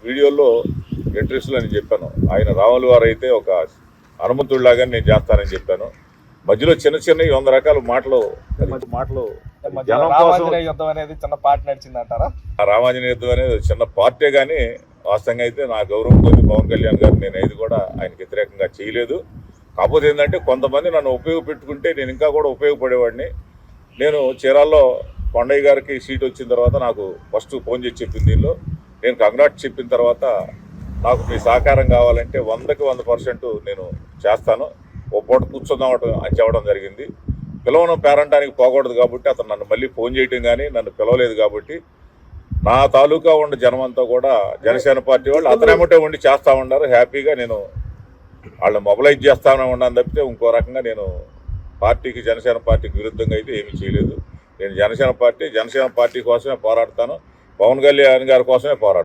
వీడియోలో ఇంట్రెస్ట్లో నేను చెప్పాను, ఆయన రాములు వారు అయితే ఒక హనుమంతుడిలాగా నేను చేస్తానని చెప్పాను. మధ్యలో చిన్న చిన్న 100 రకాల మాటలు జనం కోసం యుద్ధం అనేది చిన్న పార్టీ నడిచింది అంటారా? రామాంజనేయ యుద్ధం అనేది చిన్న పార్టీ, కానీ వాస్తవంగా అయితే నా గౌరవంతో పవన్ కళ్యాణ్ గారు నేను ఏది కూడా ఆయనకి వ్యతిరేకంగా చేయలేదు. కాకపోతే ఏంటంటే కొంతమంది నన్ను ఉపయోగపెట్టుకుంటే నేను ఇంకా కూడా ఉపయోగపడేవాడిని. నేను చీరాల్లో కొండయ్య గారికి సీట్ వచ్చిన తర్వాత నాకు ఫస్ట్ ఫోన్ చేసి చెప్పింది, దీనిలో నేను కంగ్రాట్స్ చెప్పిన తర్వాత నాకు మీ సహకారం కావాలంటే 100కి 100% నేను చేస్తాను, ఓ పూట కూర్చుందాం అని చెప్పడం జరిగింది. పిలవను పేరంటానికి పోకూడదు కాబట్టి అతను నన్ను మళ్ళీ ఫోన్ చేయటం కానీ నన్ను పిలవలేదు. కాబట్టి నా తాలూకా ఉన్న జనం అంతా కూడా జనసేన పార్టీ వాళ్ళు అతనేమటే ఉండి చేస్తూ ఉన్నారు. హ్యాపీగా నేను వాళ్ళని మొబలైజ్ చేస్తానే ఉన్నాను తప్పితే ఇంకో రకంగా నేను పార్టీకి జనసేన పార్టీకి విరుద్ధంగా అయితే ఏమీ చేయలేదు. నేను జనసేన పార్టీ కోసమే పోరాడతాను, పవన్ కళ్యాణ్ గారి కోసమే పోరాడతాను.